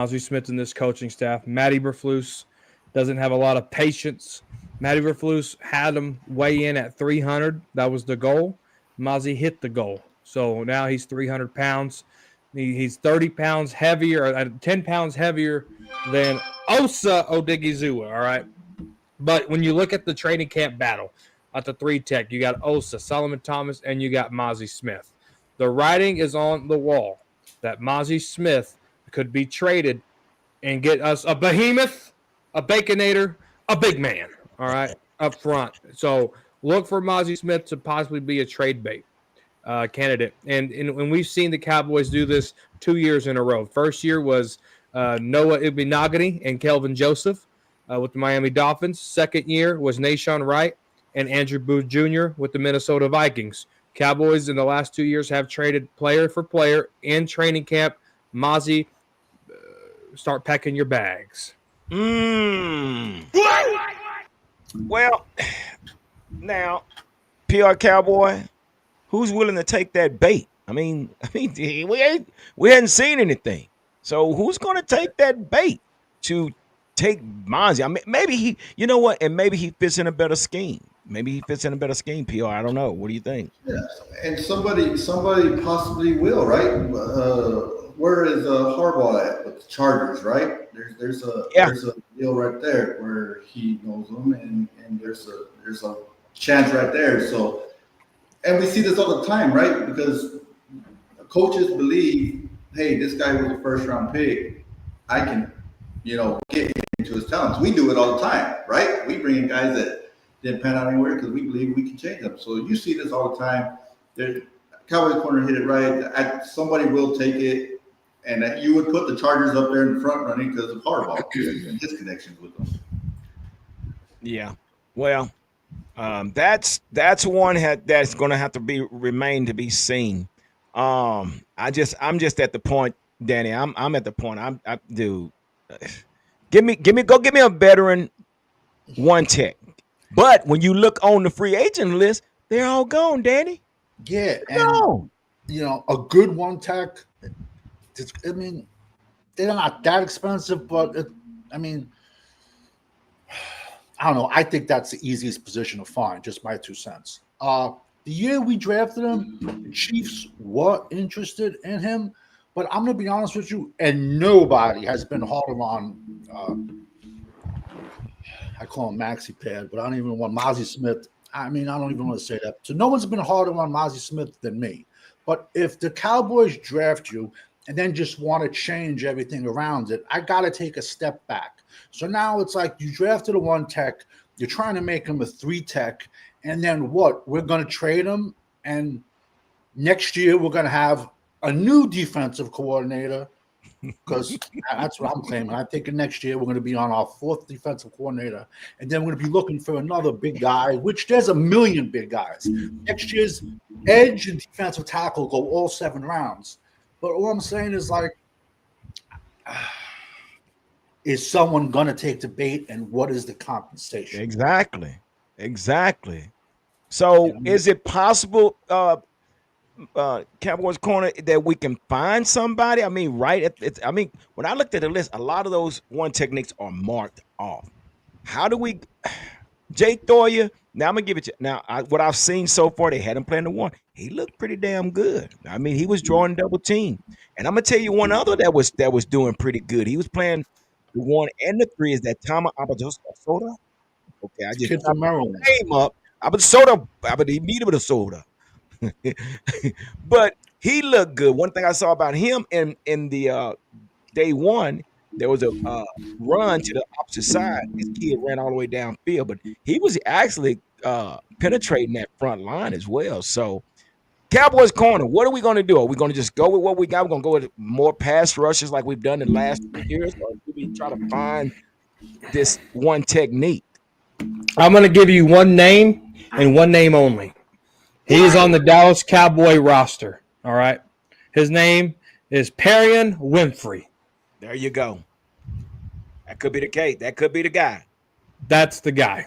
Ozzie Smith and this coaching staff. Matty Berflus doesn't have a lot of patience. Matty Berflus had him weigh in at 300. That was the goal. Mozzie hit the goal. So now he's 300 pounds. He's 30 pounds heavier, 10 pounds heavier than Osa Odigizua, all right? But when you look at the training camp battle at the 3 tech, you got Osa, Solomon Thomas, and you got Mozzie Smith. The writing is on the wall that Mozzie Smith could be traded and get us a behemoth, a baconator, a big man, all right, up front. So look for Mozzie Smith to possibly be a trade bait candidate. And when we've seen the Cowboys do this 2 years in a row. First year was Noah Ibinagani and Kelvin Joseph with the Miami Dolphins. Second year was Nashawn Wright and Andrew Booth Jr. with the Minnesota Vikings. Cowboys in the last 2 years have traded player for player in training camp. Mozzie, start packing your bags. Well, now, PR Cowboy, who's willing to take that bait? I mean, we hadn't seen anything. So who's going to take that bait to take Mozzie? I mean, maybe he, you know what? And maybe he fits in a better scheme. Maybe he fits in a better scheme, PR. I don't know. What do you think? Yeah, and somebody possibly will, right? Where is Harbaugh at with the Chargers, right? There's a deal right there where he knows them, and there's a chance right there. So, and we see this all the time, right? Because coaches believe, hey, this guy was a first round pick. I can, get into his talents. We do it all the time, right? We bring in guys that didn't pan out anywhere because we believe we can change them. So you see this all the time. Cowboys corner hit it right. Somebody will take it. And you would put the Chargers up there in the front running because of Harbaugh and his connections with them. Yeah, well, that's one that's going to have to remain to be seen. I'm just at the point, Danny. I'm at the point. Dude, give me a veteran 1 tech. But when you look on the free agent list, they're all gone, Danny. Yeah, and a good 1 tech. I mean, they're not that expensive, but I don't know. I think that's the easiest position to find. Just my 2 cents. The year we drafted him, the Chiefs were interested in him, but I'm going to be honest with you, and nobody has been harder on. I call him Maxi Pad, but I don't even want Mozzie Smith. I don't even want to say that. So no one's been harder on Mozzie Smith than me. But if the Cowboys draft you and then just want to change everything around it, I got to take a step back. So now it's like you drafted a 1 tech, you're trying to make him a 3 tech, and then what? We're going to trade him, and next year we're going to have a new defensive coordinator because that's what I'm claiming. I think next year we're going to be on our 4th defensive coordinator, and then we're going to be looking for another big guy, which there's a million big guys. Next year's edge and defensive tackle go all 7 rounds. But all I'm saying is, is someone going to take the bait, and what is the compensation? Exactly. So is it possible, Cowboys corner, that we can find somebody? When I looked at the list, a lot of those 1 techniques are marked off. How do we – Jay Thoyer, now I'm going to give it to you. Now, what I've seen so far, they had him playing the 1. He looked pretty damn good. He was drawing double team. And I'm going to tell you one other that was doing pretty good. He was playing the 1 and the 3 is that Tama Abadosoda. Okay, I just name up. Abadosoda. But he looked good. One thing I saw about him in the day 1, there was a run to the opposite side. His kid ran all the way downfield, but he was actually penetrating that front line as well. So, Cowboys corner, what are we going to do? Are we going to just go with what we got? We're going to go with more pass rushes like we've done in the last 2 years, or do we try to find this 1 technique? I'm going to give you one name and one name only. He is on the Dallas Cowboy roster, all right? His name is Perion Winfrey. There you go. That could be the case. That could be the guy. That's the guy.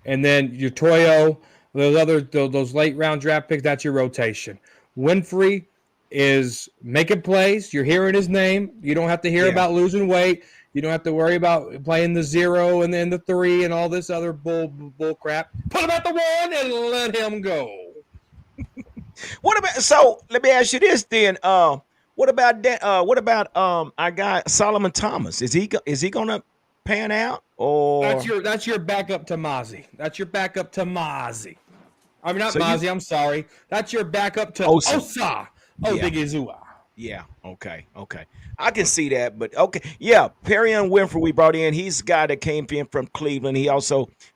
And then your Toyo, those late round draft picks, that's your rotation. Winfrey is making plays. You're hearing his name. You don't have to hear about losing weight. You don't have to worry about playing the 0 and then the 3 and all this other bull crap. Put him at the 1 and let him go. What about? So let me ask you this then. What about that? What about our guy Solomon Thomas? Is he gonna pan out or that's your backup to Mozzie? That's your backup to Mozzie. I mean, not So Mozzie. I'm sorry. That's your backup to Osa. Osa Odigizua. Yeah. Okay. I can see that, but okay. Yeah, Perrion Winfrey we brought in. He's a guy that came in from Cleveland. He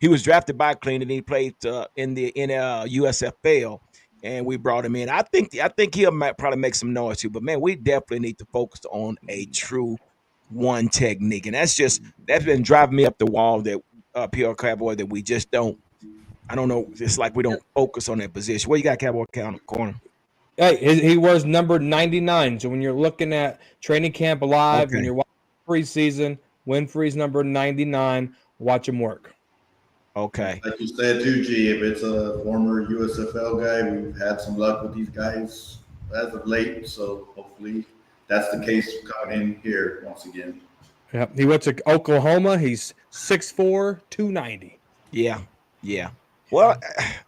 was drafted by Cleveland. He played in the USFL, and we brought him in. I think he'll probably make some noise too. But man, we definitely need to focus on a true one technique, and that's been driving me up the wall that PR Cowboy that we just don't. I don't know. It's like we don't focus on that position. What you got, Cowboy corner? Hey, he wears number 99. So when you're looking at training camp live, when you're watching preseason, Winfrey's number 99. Watch him work. Okay. Like you said too, G, if it's a former USFL guy, we've had some luck with these guys as of late. So hopefully that's the case coming in here once again. Yeah, he went to Oklahoma. He's 6'4", 290. Yeah. Well,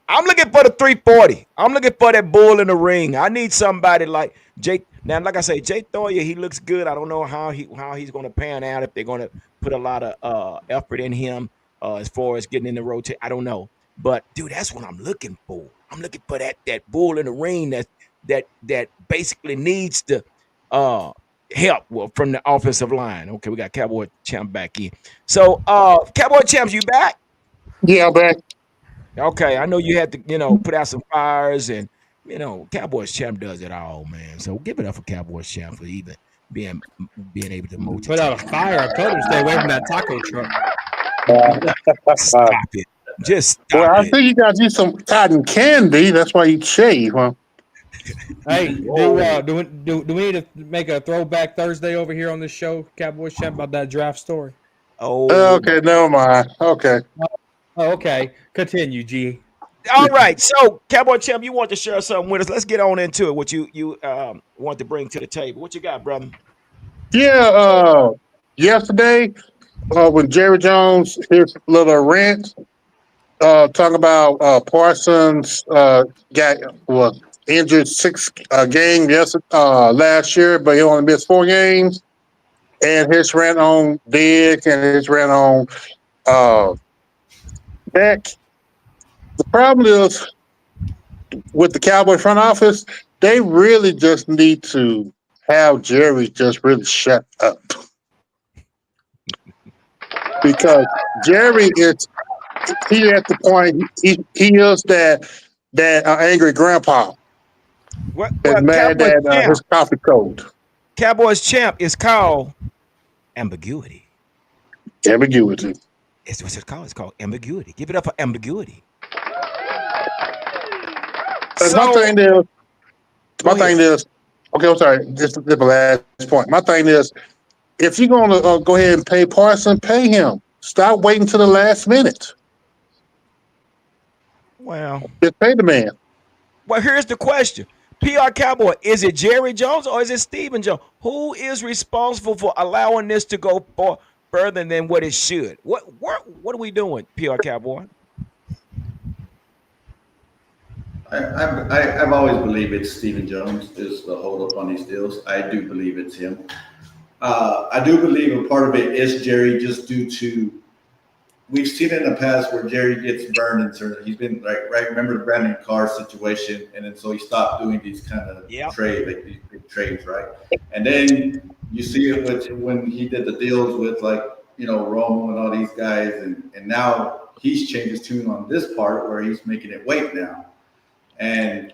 I'm looking for the 340. I'm looking for that bull in the ring. I need somebody like Jake. Now, like I say, Jake Thoya, he looks good. I don't know how he's going to pan out, if they're going to put a lot of effort in him as far as getting in the rotation. I don't know. But, dude, that's what I'm looking for. I'm looking for that bull in the ring that basically needs to help from the offensive line. Okay, we got Cowboy Champ back in. So, Cowboy Champs, you back? Yeah, I'm back. Okay, I know you had to, put out some fires, and Cowboys Champ does it all, man. So give it up for Cowboys Champ for even being able to multitask. Put out a fire. I told him to stay away from that taco truck. Stop it. Just stop Well, I it. think you got you some cotton candy. That's why you shave, huh? Hey, do we need to make a throwback Thursday over here on this show, Cowboys Champ, about that draft story? Oh, Okay, never mind. Okay. Oh, okay. Continue, G. all right. So, Cowboy Champ, you want to share something with us? Let's get on into it. What you want to bring to the table? What you got, brother? Yeah, yesterday, when Jerry Jones, his little rant, talking about Parsons was injured 6 games last year, but he only missed 4 games. And his rant on Diggs and his rant on Beck. The problem is with the Cowboy front office, they really just need to have Jerry just really shut up. Because Jerry is at the point he is that angry grandpa that's mad at his coffee code. Cowboys Champ is called ambiguity. Ambiguity. It's what it's called. It's called ambiguity. Give it up for ambiguity. My thing is, okay, I'm sorry. This is the last point. My thing is, if you're going to go ahead and pay Parson, pay him. Stop waiting till the last minute. Well, just pay the man. Well, here's the question. PR Cowboy, is it Jerry Jones or is it Stephen Jones? Who is responsible for allowing this to go further than what it should? What are we doing, PR Cowboy? I've always believed it's Stephen Jones is the hold up on these deals. I do believe it's him. I do believe a part of it is Jerry, just due to we've seen it in the past where Jerry gets burned and certain. He's been remember the Brandon Carr situation, and then so he stopped doing these kind of trades, like these big trades, right? And then you see it when he did the deals with Romo and all these guys, and now he's changed his tune on this part where he's making it wait now. And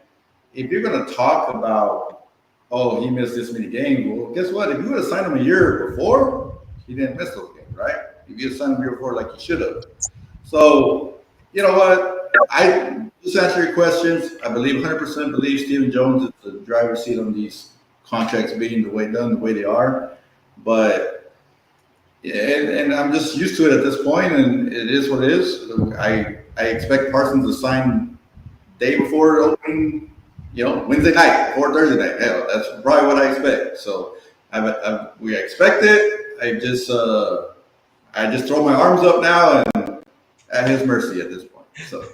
if you're going to talk about, he missed this many games, well, guess what? If you would have signed him a year before, he didn't miss those games, right? If you had signed him a year before, like you should have. So, you know what? I just answer your questions. I 100% believe Stephen Jones is the driver's seat on these contracts being the way they are. But, and I'm just used to it at this point, and it is what it is. I expect Parsons to sign day before opening Wednesday night or Thursday night. Hell, that's probably what I expect. So we expect it. I just throw my arms up now and at his mercy at this point. So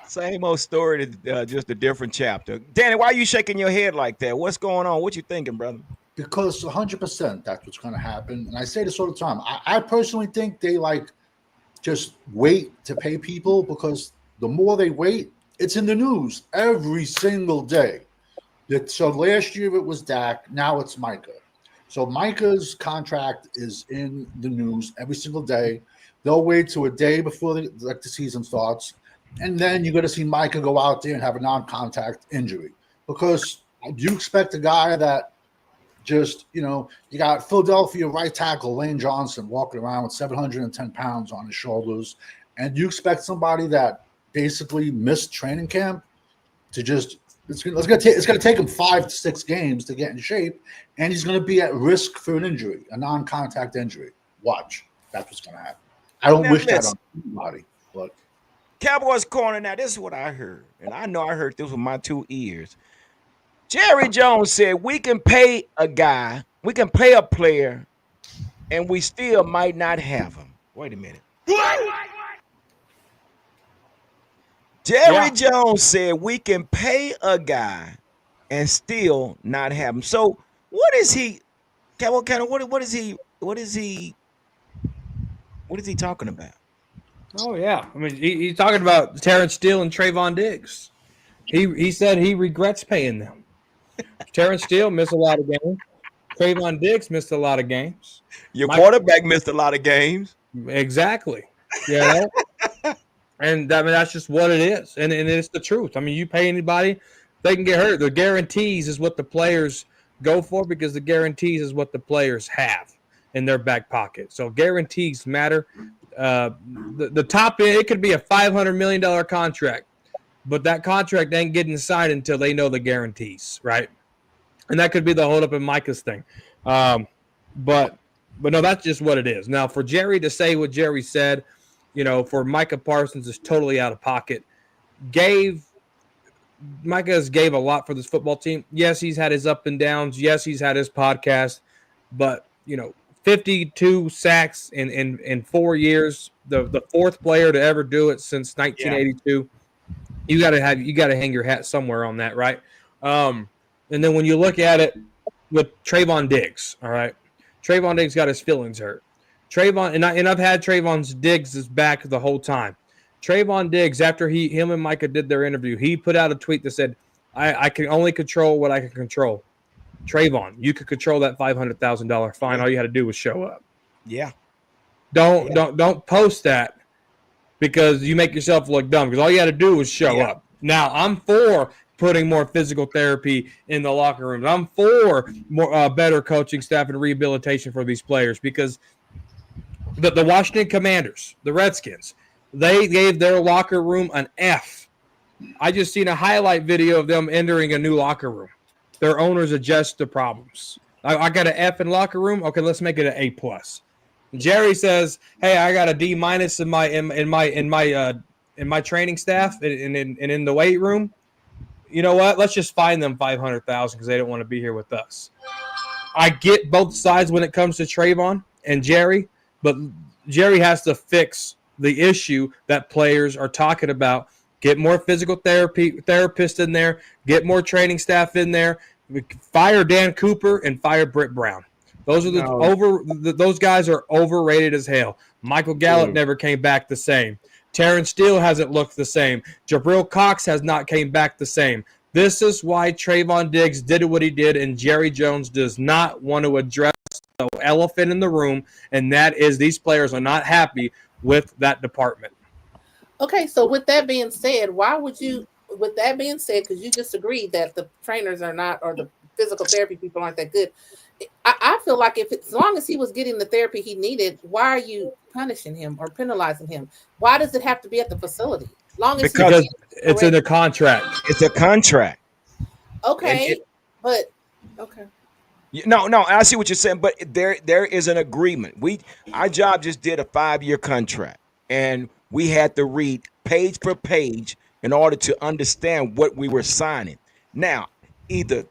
Same old story, just a different chapter. Danny, why are you shaking your head like that? What's going on? What you thinking, brother? Because 100% that's what's going to happen. And I say this all the time. I personally think they just wait to pay people, because the more they wait, it's in the news every single day. So last year it was Dak. Now it's Micah. So Micah's contract is in the news every single day. They'll wait till a day before the season starts, and then you're going to see Micah go out there and have a non-contact injury. Because you expect a guy that just, you got Philadelphia right tackle Lane Johnson walking around with 710 pounds on his shoulders, and you expect somebody that basically missed training camp to just it's going to take him 5 to 6 games to get in shape, and he's going to be at risk for an injury, a non-contact injury. Watch, that's what's going to happen. I don't wish that on anybody, but Cowboys corner. Now, this is what I heard, and I know I heard this with my 2 ears. Jerry Jones said we can pay a guy, we can pay a player, and we still might not have him. Wait a minute. Jerry Jones said we can pay a guy and still not have him. So what is he? What is he talking about? Oh yeah, I mean he's talking about Terrence Steele and Trayvon Diggs. He said he regrets paying them. Terrence Steele missed a lot of games. Trayvon Diggs missed a lot of games. Your quarterback missed a lot of games. Exactly. Yeah. And I mean that's just what it is, and it's the truth. I mean, you pay anybody, they can get hurt. The guarantees is what the players go for, because the guarantees is what the players have in their back pocket. So guarantees matter. The top end, it could be a $500 million contract, but that contract ain't getting signed until they know the guarantees, right? And that could be the holdup in Micah's thing. But no, that's just what it is. Now, for Jerry to say what Jerry said, for Micah Parsons is totally out of pocket. Micah has gave a lot for this football team. Yes, he's had his up and downs. Yes, he's had his podcast. But, 52 sacks in 4 years, the fourth player to ever do it since 1982. Yeah. You got to hang your hat somewhere on that, right? And then when you look at it with Trayvon Diggs, all right, Trayvon Diggs got his feelings hurt. Trayvon, and I've had Trayvon's Diggs' back the whole time. Trayvon Diggs, after him and Micah did their interview, he put out a tweet that said, I can only control what I can control. Trayvon, you could control that $500,000 fine. All you had to do was show up. Yeah. Don't post that, because you make yourself look dumb, because all you had to do was show up. Now, I'm for putting more physical therapy in the locker rooms. I'm for more better coaching staff and rehabilitation for these players, because the Washington Commanders, the Redskins, they gave their locker room an F. I just seen a highlight video of them entering a new locker room. Their owners adjust the problems. I got an F in locker room. Okay, let's make it an A+. Jerry says, "Hey, I got a D- in my training staff and in the weight room. You know what? Let's just fine them $500,000 because they don't want to be here with us." I get both sides when it comes to Trayvon and Jerry, but Jerry has to fix the issue that players are talking about. Get more physical therapists in there. Get more training staff in there. Fire Dan Cooper and fire Britt Brown. Those are those guys are overrated as hell. Michael Gallup never came back the same. Terrence Steele hasn't looked the same. Jabril Cox has not came back the same. This is why Trayvon Diggs did what he did, and Jerry Jones does not want to address the elephant in the room, and that is these players are not happy with that department. Okay, so with that being said, because you just agreed that the trainers are not, or the physical therapy people aren't that good. I feel like as long as he was getting the therapy he needed, why are you punishing him or penalizing him? Why does it have to be at the facility? Because it's in the contract. It's a contract. Okay, but okay. No, I see what you're saying, but there is an agreement. Our job just did a 5-year contract, and we had to read page per page in order to understand what we were signing. Now, either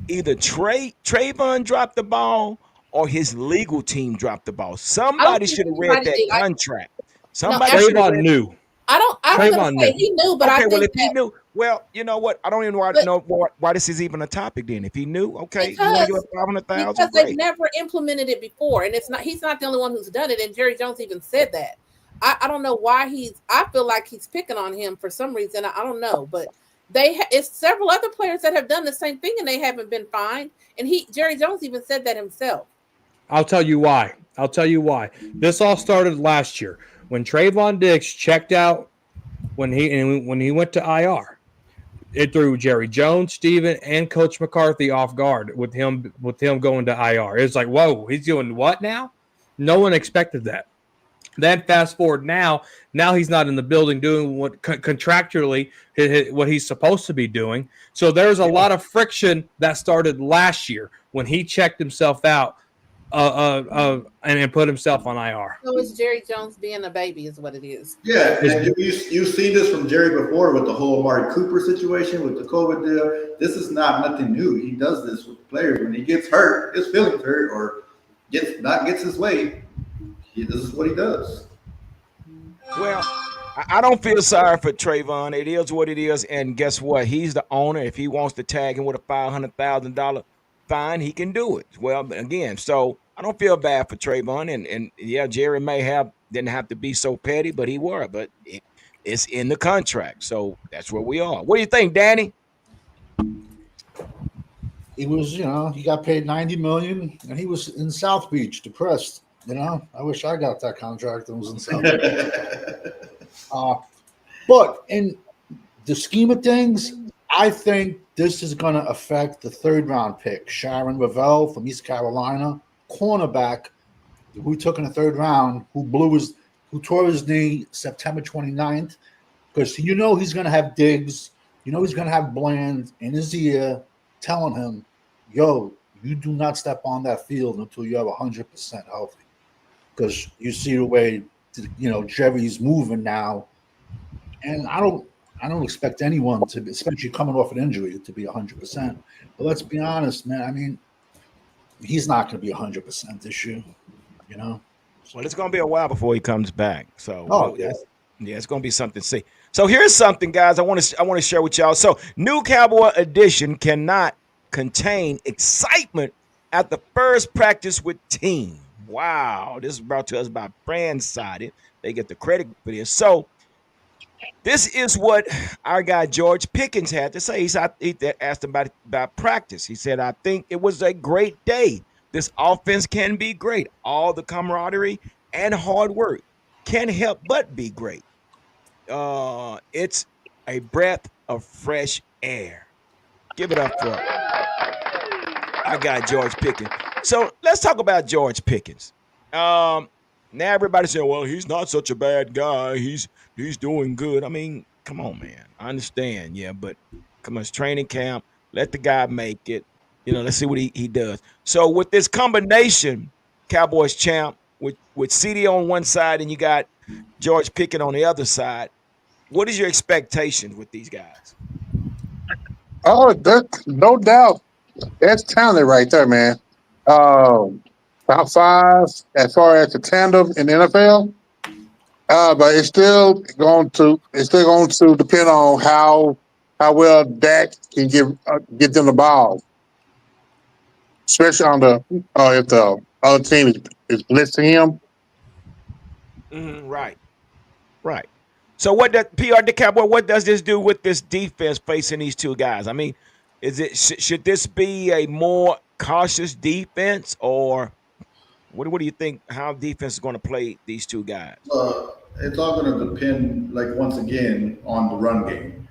Trayvon dropped the ball or his legal team dropped the ball. I don't Somebody think should have read anybody that did. contract. No, Somebody should have Trayvon read. knew. I was gonna Trayvon say knew. he knew, but I Okay, well, think if he that knew, well, you know what? I don't even but know why this is even a topic. Then, if he knew, okay, you want to give because up 500,000, because they've great. never implemented it before, and he's not the only one who's done it. And Jerry Jones even said that. I don't know why I feel like he's picking on him for some reason. I don't know, but it's several other players that have done the same thing and they haven't been fined. And Jerry Jones even said that himself. I'll tell you why. This all started last year when Trayvon Diggs checked out when he went to IR. It threw Jerry Jones, Steven, and Coach McCarthy off guard with him going to IR. It's like, whoa, he's doing what now? No one expected that. Then fast forward now he's not in the building doing what contractually what he's supposed to be doing. So there's a lot of friction that started last year when he checked himself out and put himself on IR. So it's Jerry Jones being a baby, is what it is. Yeah, and you've seen this from Jerry before with the whole Amari Cooper situation with the COVID deal. This is not nothing new. He does this with players when he gets hurt, his feelings hurt, or gets his way. This is what he does. Well, I don't feel sorry for Trayvon. It is what it is, and guess what? He's the owner. If he wants to tag him with a $500,000 fine, he can do it. Well, again, so I don't feel bad for Trayvon, and yeah, Jerry didn't have to be so petty, but he were. But it's in the contract, so that's where we are. What do you think, Danny? He was, he got paid $90 million, and he was in South Beach, depressed. I wish I got that contract and was in South Beach. But in the scheme of things, I think this is going to affect the third-round pick, Sharon Ravel from East Carolina, cornerback, who we took in the third round, who tore his knee September 29th, because he's going to have Diggs, he's going to have Bland in his ear telling him, yo, you do not step on that field until you have 100% healthy. Because you see the way, Jerry's moving now. And I don't expect anyone to, especially coming off an injury, to be 100%. But let's be honest, man. I mean, he's not going to be 100% this year, Well, it's going to be a while before he comes back. So, it's going to be something to see. So here's something, guys, I want to share with y'all. So, new Cowboy edition cannot contain excitement at the first practice with team. Wow, this is brought to us by Brandsided. They get the credit for this. So, this is what our guy George Pickens had to say. He asked him about practice. He said, I think it was a great day. This offense can be great. All the camaraderie and hard work can't help but be great. It's a breath of fresh air. Give it up for our guy George Pickens. So let's talk about George Pickens. Now everybody's saying, well, he's not such a bad guy. He's doing good. I mean, come on, man. I understand, yeah, but come on, it's training camp. Let the guy make it. Let's see what he does. So with this combination, Cowboys champ, with CD on one side and you got George Pickens on the other side, what is your expectations with these guys? Oh, no doubt. That's talent right there, man. Top five as far as the tandem in the NFL. But it's still going to depend on how well Dak can get them the ball, especially on if the other team is blitzing him. Right. So what does PR the Cowboy? What does this do with this defense facing these two guys? I mean, should this be a more cautious defense, or what do you think? How defense is going to play these two guys? It's all going to depend, like once again, on the run game.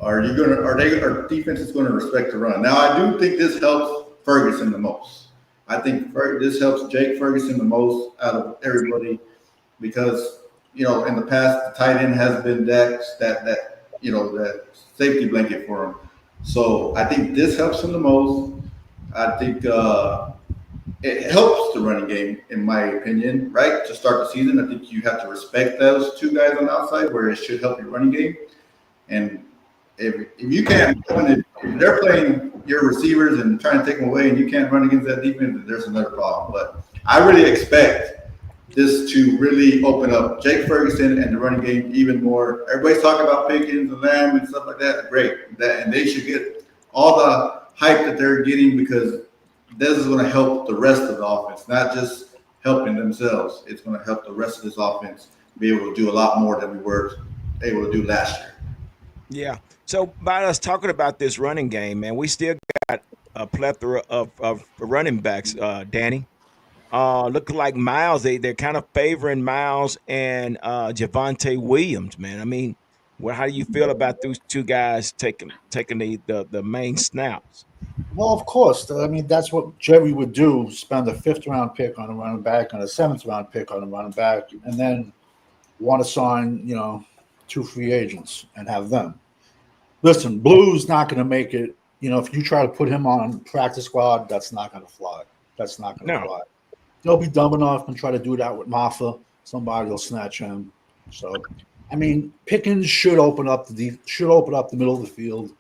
Our defense is going to respect the run. Now, I do think this helps Ferguson the most. I think this helps Jake Ferguson the most out of everybody because in the past the tight end has been that safety blanket for him. So I think this helps him the most. I think it helps the running game, in my opinion, right? To start the season, I think you have to respect those two guys on the outside, where it should help your running game. And if you can't, if they're playing your receivers and trying to take them away, and you can't run against that defense, then there's another problem. But I really expect this to really open up Jake Ferguson and the running game even more. Everybody's talking about Pickens and Lamb and stuff like that. Great, and they should get all the hype that they're getting because this is going to help the rest of the offense, not just helping themselves. It's going to help the rest of this offense be able to do a lot more than we were able to do last year. Yeah. So by us talking about this running game, man, we still got a plethora of running backs, Danny. Look like Miles, they're kind of favoring Miles and Javonte Williams, man. I mean, how do you feel about those two guys taking the main snaps? Well, of course. I mean, that's what Jerry would do: spend a 5th-round pick on a running back and a 7th-round pick on a running back, and then want to sign, 2 free agents and have them. Listen, Blue's not going to make it. If you try to put him on practice squad, that's not going to fly. That's not going to fly. They'll be dumb enough and try to do that with Maffa. Somebody will snatch him. So, I mean, Pickens should open up the middle of the field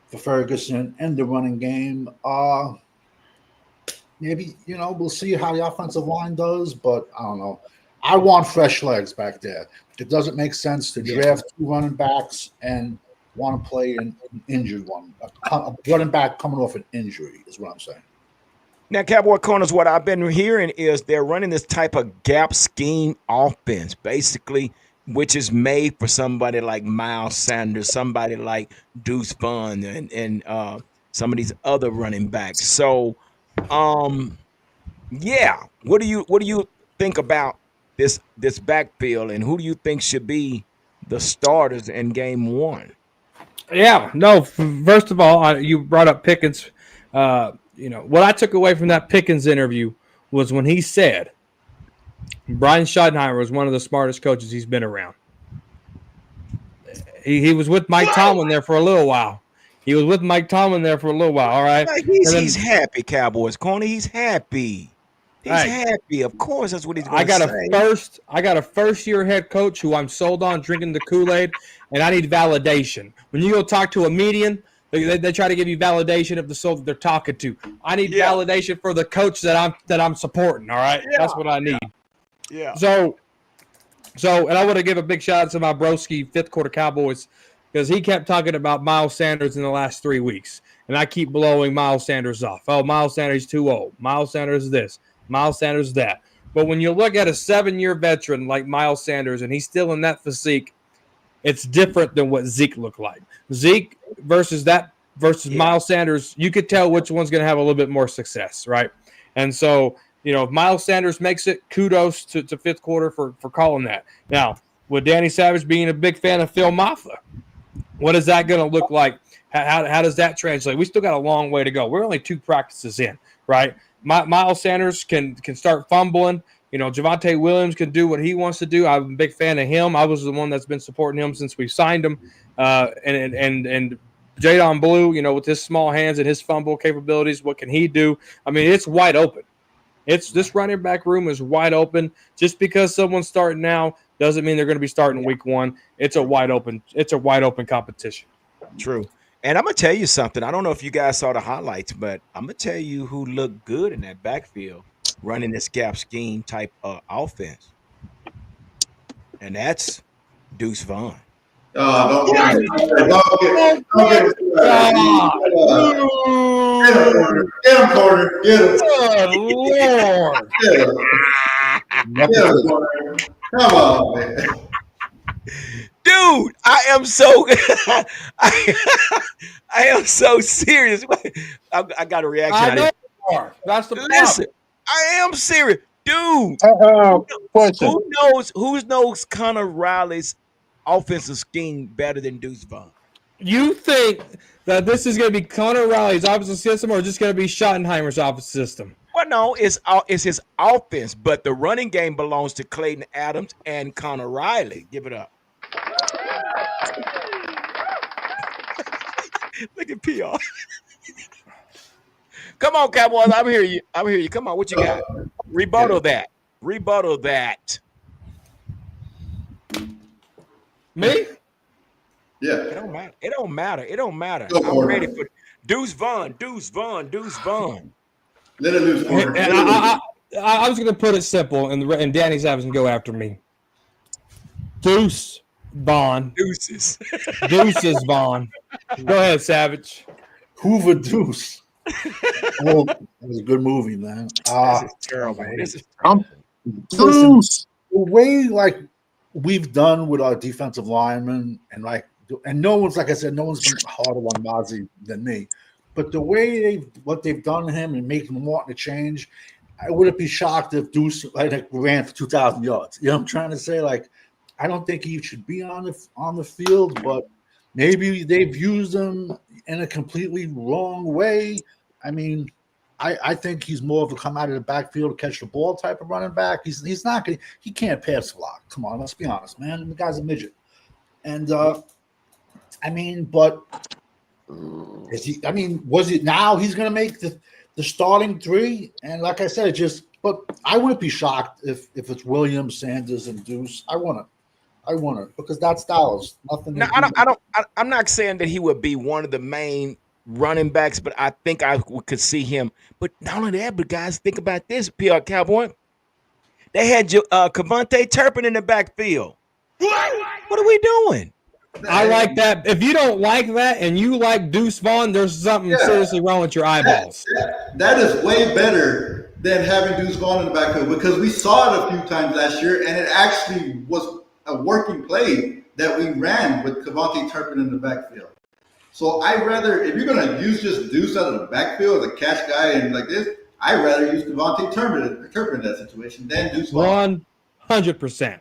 for Ferguson and the running game. Maybe we'll see how the offensive line does, but I don't know. I want fresh legs back there. It doesn't make sense to draft 2 running backs and want to play an injured one. A running back coming off an injury is what I'm saying. Now, Cowboy Corners, what I've been hearing is they're running this type of gap scheme offense, basically, which is made for somebody like Miles Sanders, somebody like Deuce Vaughn, and some of these other running backs. So, yeah, what do you think about this backfield, and who do you think should be the starters in Game 1? Yeah, no. First of all, you brought up Pickens. What I took away from that Pickens interview was when he said Brian Schottenheimer was one of the smartest coaches he's been around. He was with Mike Tomlin there for a little while. All right. He's happy, Cowboys. Corny, he's happy. He's happy. Of course, that's what he's going to say. I got a first-year head coach who I'm sold on drinking the Kool-Aid, and I need validation. When you go talk to a median, they try to give you validation of the soul that they're talking to. I need validation for the coach that I'm supporting. All right, that's what I need. Yeah. So, and I want to give a big shout out to my broski 5th quarter Cowboys because he kept talking about Miles Sanders in the last 3 weeks, and I keep blowing Miles Sanders off. Oh, Miles Sanders is too old. Miles Sanders is this. Miles Sanders is that. But when you look at a 7-year veteran like Miles Sanders and he's still in that physique, it's different than what Zeke looked like. Zeke versus Miles Sanders, you could tell which one's going to have a little bit more success, right? And so, if Miles Sanders makes it, kudos to 5th quarter for calling that. Now, with Danny Savage being a big fan of Phil Maffa, what is that going to look like? How does that translate? We still got a long way to go. We're only 2 practices in, right? Miles Sanders can start fumbling. Javonte Williams can do what he wants to do. I'm a big fan of him. I was the one that's been supporting him since we signed him. And Jadon Blue, with his small hands and his fumble capabilities, what can he do? I mean, it's wide open. This running back room is wide open. Just because someone's starting now doesn't mean they're going to be starting week 1. It's a wide open competition. True. And I'm going to tell you something. I don't know if you guys saw the highlights, but I'm going to tell you who looked good in that backfield running this gap scheme type of offense. And that's Deuce Vaughn. Don't get me. Get him, Corner. Get him. Oh, Lord. Get him, Corner. Come on, man. Dude, I am so I am so serious. I got a reaction. I know you are. That's the problem. Listen, I am serious. Dude, who knows Connor Riley's offensive scheme better than Deuce Vaughn? You think that this is going to be Connor Riley's offensive system or just going to be Schottenheimer's offensive system? Well, no, it's his offense, but the running game belongs to Clayton Adams and Connor Riley. Give it up. Look at PR. Come on, Cowboys. I'm hear you. Come on, what you got? Rebuttal that. Me? Yeah. It don't matter. It don't matter. It don't matter. Go I'm for ready it. for Deuce Vaughn. Deuce Vaughn. Deuce Vaughn. Let it loose, Hey, corner. Let it loose. I was going to put it simple, and Danny's having to go after me. Deuce Vaughn. Deuces. Deuces Vaughn. Go ahead, Savage. Hoover Deuce. Oh, that was a good movie, man. This is terrible. This is I'm Listen, Deuce. the way like we've done with our defensive linemen, and no one's, like I said, no one's been harder on Mozzie than me. But the way what they've done to him and making him want to change, I wouldn't be shocked if Deuce like ran for 2,000 yards. You know what I'm trying to say? Like, I don't think he should be on the field, but maybe they've used him in a completely wrong way. I mean, I think he's more of a come out of the backfield to catch the ball type of running back. He's not going. He can't pass block. Come on, let's be honest, man. The guy's a midget. And I mean, but is he? I mean, was it now he's going to make the starting three? And like I said, but I wouldn't be shocked if it's Williams, Sanders, and Deuce. I want to because that's Dallas. Nothing. No, I'm not saying that he would be one of the main running backs, but I think I could see him. But not only that, but guys, think about this, PR Cowboy. They had Cavante Turpin in the backfield. What are we doing? I like that. If you don't like that and you like Deuce Vaughn, there's something seriously wrong with your eyeballs. That is way better than having Deuce Vaughn in the backfield because we saw it a few times last year, and it actually was a working play that we ran with Cavante Turpin in the backfield. So I'd rather, if you're going to use just Deuce out of the backfield as a catch guy and like this, I'd rather use Cavante Turpin in that situation than Deuce Vaughn. 100%.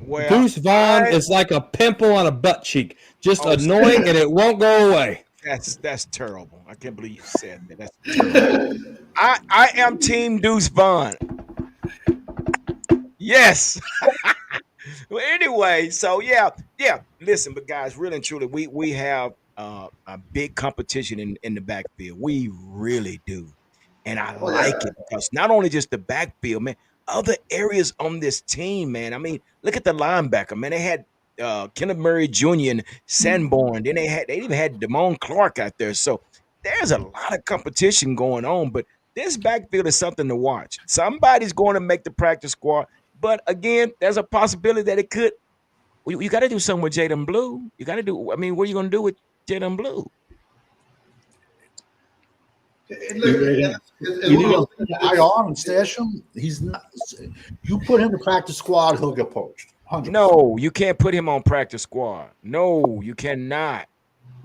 Well, Deuce Vaughn is like a pimple on a butt cheek, just annoying, and it won't go away. That's terrible. I can't believe you said that. That's terrible. I am Team Deuce Vaughn. Yes. Well, anyway, so yeah. Listen, but guys, really and truly, we have a big competition in the backfield. We really do, and I like it because not only just the backfield, man, other areas on this team, man. I mean, look at the linebacker, man. They had Kenneth Murray Jr. and Sanborn. Then they even had Damone Clark out there. So there's a lot of competition going on, but this backfield is something to watch. Somebody's going to make the practice squad. But again, there's a possibility that it could. You got to do something with Jaden Blue. You got to do. I mean, what are you going to do with Jaden Blue? You IR and stash him. He's not. You put him in practice squad, he'll get poached. 100%. No, you can't put him on practice squad. No, you cannot.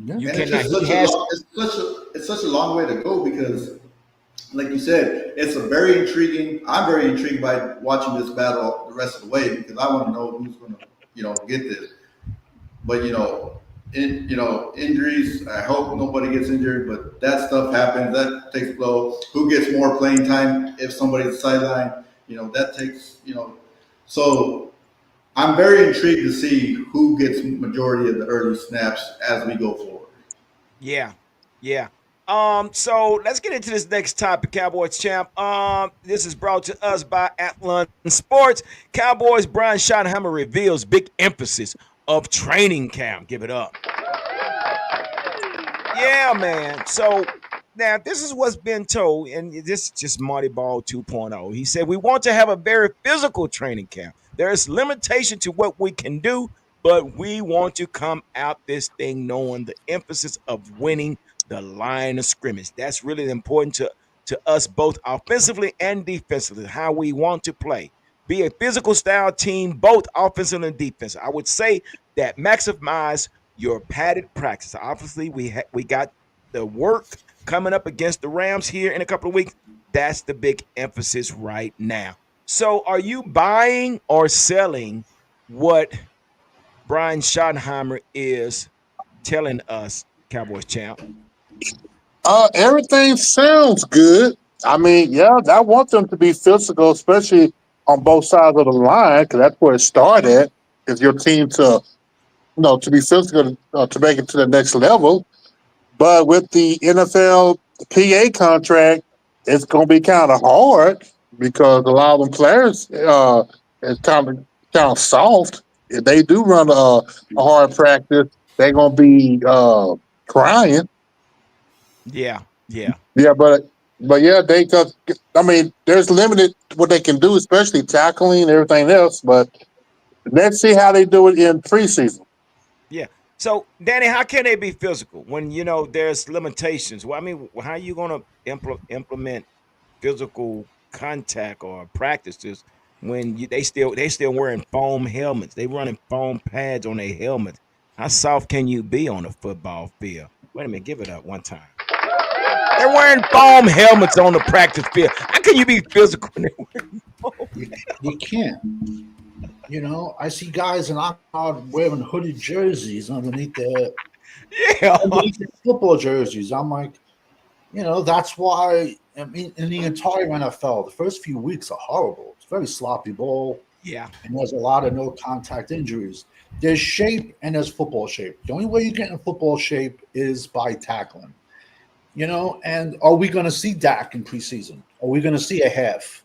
Yeah. You And cannot. it's such a long way to go because, like you said, it's a very intriguing. I'm very intrigued by watching this battle the rest of the way because I want to know who's going to, get this. But injuries. I hope nobody gets injured, but that stuff happens. That takes a blow. Who gets more playing time if somebody's sidelined? That takes. So I'm very intrigued to see who gets majority of the early snaps as we go forward. Yeah. So let's get into this next topic, Cowboys champ. This is brought to us by Athlon Sports. Cowboys Brian Schottenheimer reveals big emphasis of training camp. Give it up. Yeah, man. So now this is what's been told, and this is just Marty Ball 2.0. He said, we want to have a very physical training camp. There is limitation to what we can do, but we want to come out this thing knowing the emphasis of winning the line of scrimmage. That's really important to us both offensively and defensively, how we want to play. Be a physical style team, both offensive and defensive. I would say that maximize your padded practice. Obviously, we got the work coming up against the Rams here in a couple of weeks. That's the big emphasis right now. So are you buying or selling what Brian Schottenheimer is telling us, Cowboys champ? Everything sounds good. I mean, yeah, I want them to be physical, especially on both sides of the line, because that's where it started. Is your team to be physical to make it to the next level. But with the NFL PA contract, it's going to be kind of hard because a lot of them players is kind of soft. if they do run a hard practice, they're gonna be crying. Yeah, yeah, Yeah, but yeah, they cause I mean, there's limited what they can do, especially tackling and everything else. But let's see how they do it in preseason. yeah. So, Danny, how can they be physical when there's limitations? Well, I mean, how are you going to implement physical contact or practices when they still wearing foam helmets? They running foam pads on their helmets. How soft can you be on a football field? Wait a minute, give it up one time. They're wearing foam helmets on the practice field. How can you be physical when they're wearing foam? You can't. I see guys in Oxnard wearing hooded jerseys Yeah, underneath their football jerseys. I'm like, that's why. I mean, in the entire NFL, the first few weeks are horrible. It's very sloppy ball, yeah, and there's a lot of no contact injuries. There's shape and there's football shape. The only way you get in football shape is by tackling. And are we going to see Dak in preseason? Are we going to see a half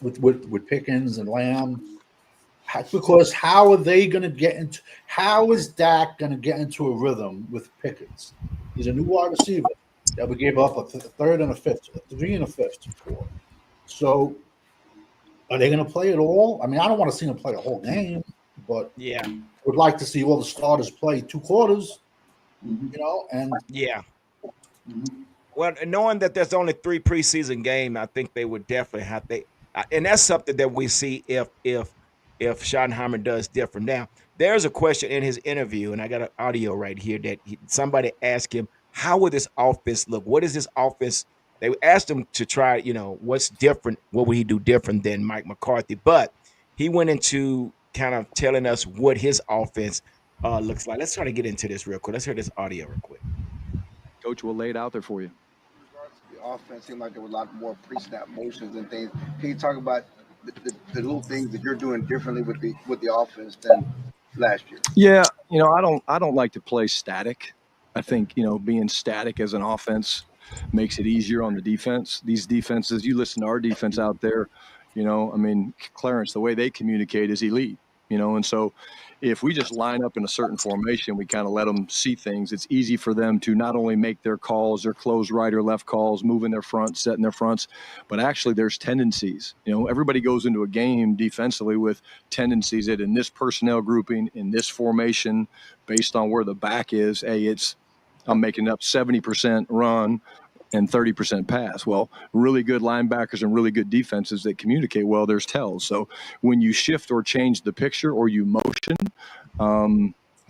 with Pickens and Lamb? Because how are they going to get into? How is Dak going to get into a rhythm with Pickens? He's a new wide receiver that we gave up a third and a fifth, a 3 and a fifth for. So, are they going to play it all? I mean, I don't want to see them play the whole game, but yeah, would like to see all the starters play 2 quarters. And yeah. Well, knowing that there's only 3 preseason games, I think they would definitely have and that's something that we see if Schottenheimer does different. Now, there's a question in his interview, and I got an audio right here that somebody asked him, "How would this offense look? What is this offense?" They asked him to try, what's different. What would he do different than Mike McCarthy? But he went into kind of telling us what his offense looks like. Let's try to get into this real quick. Let's hear this audio real quick. Coach will lay it out there for you. The offense seemed like there were a lot more pre-snap motions and things. Can you talk about the little things that you're doing differently with the offense than last year? Yeah, I don't like to play static. I think being static as an offense makes it easier on the defense. These defenses, you listen to our defense out there. I mean, Clarence, the way they communicate is elite. And so if we just line up in a certain formation, we kind of let them see things. It's easy for them to not only make their calls, their closed right or left calls, moving their fronts, setting their fronts, but actually there's tendencies. Everybody goes into a game defensively with tendencies that in this personnel grouping, in this formation, based on where the back is, I'm making up 70% run and 30% pass. Well, really good linebackers and really good defenses that communicate well, there's tells. So when you shift or change the picture or you motion,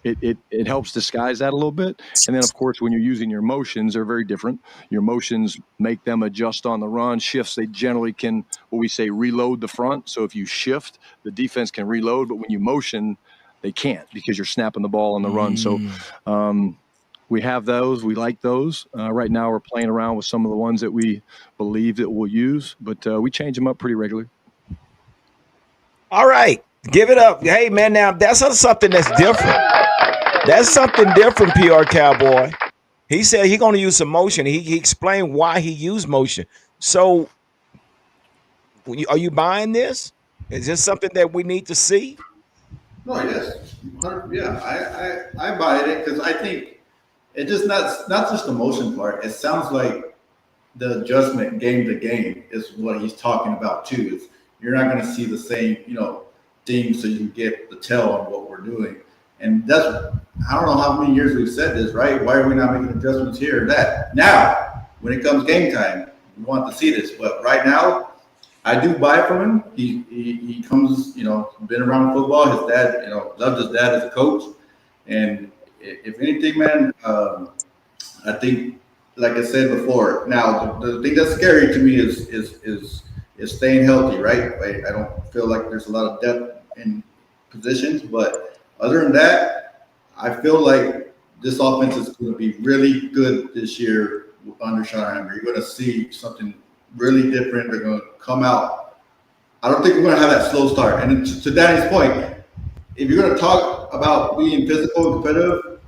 it helps disguise that a little bit. And then, of course, when you're using your motions, they're very different. Your motions make them adjust on the run. Shifts, they generally can, what we say, reload the front. So if you shift, the defense can reload. But when you motion, they can't because you're snapping the ball on the run. So we have those. We like those. Right now, we're playing around with some of the ones that we believe that we'll use, but we change them up pretty regularly. All right. Give it up. Hey, man, now that's something that's different. That's something different, PR Cowboy. He said he's going to use some motion. He explained why he used motion. So are you buying this? Is this something that we need to see? No, yes. Yeah, I buy it because I think it just not just the motion part. It sounds like the adjustment game to game is what he's talking about too. Is you're not going to see the same, things so you can get the tell on what we're doing. And that's, I don't know how many years we've said this, right? Why are we not making adjustments here or that? Now, when it comes game time, we want to see this. But right now, I do buy it from him. He comes, been around football. His dad, loved his dad as a coach. And if anything, man, I think, like I said before, now the thing that's scary to me is staying healthy, right? I don't feel like there's a lot of depth in positions, but other than that, I feel like this offense is going to be really good this year under Schottenheimer. You're going to see something really different. They're going to come out. I don't think we're going to have that slow start. And to Danny's point, if you're going to talk about being physical and competitive,